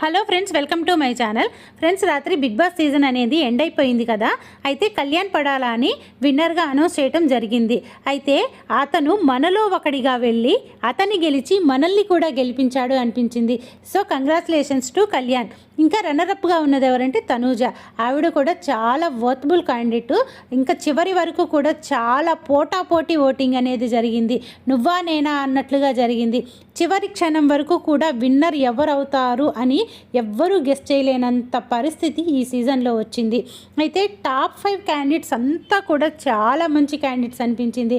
Hello friends, welcome to my channel. Friends, రాత్రి big boss season అనేది end అయిపోయింది కదా. అయితే కళ్యాణ్ పడాలా అని విన్నర్గా అనౌన్స్ చేయడం జరిగింది. అయితే అతను మనలో ఒకడిగా వెళ్ళి అతన్ని గెలిచి మనల్ని కూడా గెలిపించాడు అనిపించింది. So congratulations to Kalyan. ఇంకా రన్నరప్గా ఉన్నది ఎవరంటే తనూజ. ఆవిడ కూడా చాలా వర్తబుల్ క్యాండిడేట్. ఇంకా చివరి వరకు కూడా చాలా పోటాపోటీ ఓటింగ్ అనేది జరిగింది. నువ్వా నేనా అన్నట్లుగా జరిగింది. చివరి క్షణం వరకు కూడా విన్నర్ ఎవరు అవుతారు అని ఎవ్వరూ గెస్ చేయలేనంత పరిస్థితి ఈ సీజన్లో వచ్చింది. అయితే టాప్ 5 క్యాండిడేట్స్ అంతా కూడా చాలా మంచి క్యాండిడేట్స్ అనిపించింది.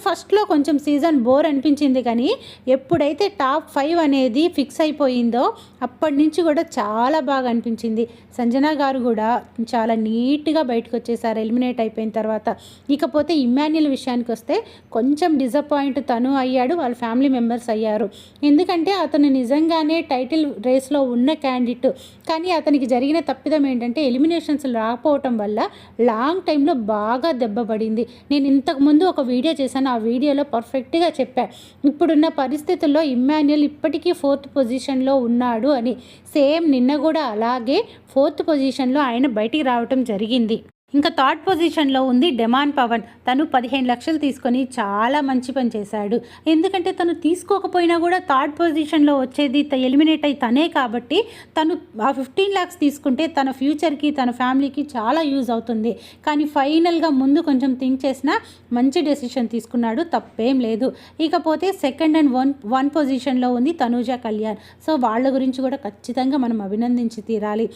ఫస్ట్లో కొంచెం సీజన్ బోర్ అనిపించింది, కానీ ఎప్పుడైతే టాప్ 5 అనేది ఫిక్స్ అయిపోయిందో అప్పటి నుంచి కూడా చాలా బాగా అనిపించింది. సంజన గారు కూడా చాలా నీట్గా బయటకు వచ్చేసారు ఎలిమినేట్ అయిపోయిన తర్వాత. ఇకపోతే ఇమ్మాన్యుల్ విషయానికి వస్తే కొంచెం డిసప్పాయింట్ తను అయ్యాడు, వాళ్ళ ఫ్యామిలీ మెంబర్స్ అయ్యారు. ఎందుకంటే అతను నిజంగానే టైటిల్ రేస్లో ఉన్న క్యాండిడేట్, కానీ అతనికి జరిగిన తప్పిదం ఏంటంటే ఎలిమినేషన్స్ రాకపోవటం వల్ల లాంగ్ టైంలో బాగా దెబ్బపడింది. నేను ఇంతకుముందు ఒక వీడియో చేశాను, ఆ వీడియోలో పర్ఫెక్ట్గా చెప్పాను ఇప్పుడున్న పరిస్థితుల్లో ఇమ్మాన్యుల్ ఇప్పటికీ 4th పొజిషన్లో ఉన్నాడు అని. సేమ్ నిన్న కూడా అలాగే 4th పొజిషన్లో ఆయన బయటికి రావటం జరిగింది. ఇంకా 3rd పొజిషన్లో ఉంది డెమాన్ పవన్. తను 15 లక్షలు తీసుకొని చాలా మంచి పని చేశాడు. ఎందుకంటే తను తీసుకోకపోయినా కూడా 3rd పొజిషన్లో వచ్చేది ఎలిమినేట్ అయి తనే కాబట్టి తను ఆ 15 lakhs తీసుకుంటే తన ఫ్యూచర్కి తన ఫ్యామిలీకి చాలా యూజ్ అవుతుంది. కానీ ఫైనల్గా ముందు కొంచెం థింక్ చేసినా మంచి డెసిషన్ తీసుకున్నాడు, తప్పేం లేదు. ఇకపోతే 2nd and 1 పొజిషన్లో ఉంది తనూజ కళ్యాణ్. సో వాళ్ళ గురించి కూడా ఖచ్చితంగా మనం అభినందించి తీరాలి.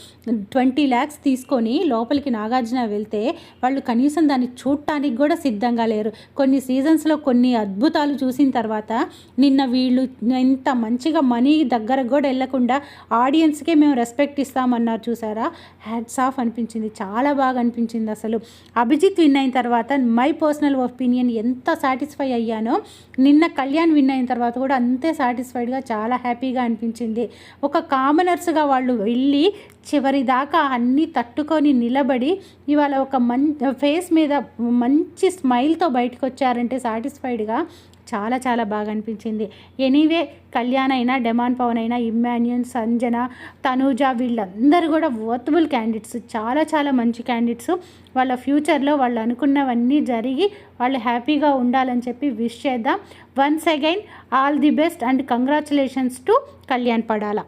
20 lakhs తీసుకొని లోపలికి నాగార్జున వెళ్తే వాళ్ళు కనీసం దాన్ని చూడటానికి కూడా సిద్ధంగా లేరు. కొన్ని సీజన్స్లో కొన్ని అద్భుతాలు చూసిన తర్వాత నిన్న వీళ్ళు ఇంత మంచిగా మనీ దగ్గరకు కూడా వెళ్ళకుండా ఆడియన్స్కే మేము రెస్పెక్ట్ ఇస్తామన్నారు చూసారా. హ్యాట్స్ ఆఫ్ అనిపించింది, చాలా బాగా అనిపించింది. అసలు అభిజిత్ విన్ అయిన తర్వాత మై పర్సనల్ ఒపీనియన్ ఎంత సాటిస్ఫై అయ్యానో నిన్న కళ్యాణ్ విన్ అయిన తర్వాత కూడా అంతే సాటిస్ఫైడ్గా చాలా హ్యాపీగా అనిపించింది. ఒక కామనర్స్గా వాళ్ళు వెళ్ళి చివరి దాకా అన్నీ తట్టుకొని నిలబడి ఇవాళ ఒక ఫేస్ మీద మంచి స్మైల్తో బయటకు వచ్చారంటే సాటిస్ఫైడ్గా చాలా చాలా బాగా అనిపించింది. ఎనీవే కళ్యాణ్ అయినా డెమాన్ పవన్ అయినా ఇమ్మాన్యుల్, సంజన, తనూజ వీళ్ళందరూ కూడా వర్తబుల్ క్యాండిడేట్స్, చాలా చాలా మంచి క్యాండిడేట్స్. వాళ్ళ ఫ్యూచర్లో వాళ్ళు అనుకున్నవన్నీ జరిగి వాళ్ళు హ్యాపీగా ఉండాలని చెప్పి విష్ చేద్దాం. Once again all the best and congratulations to Kalyan Padala.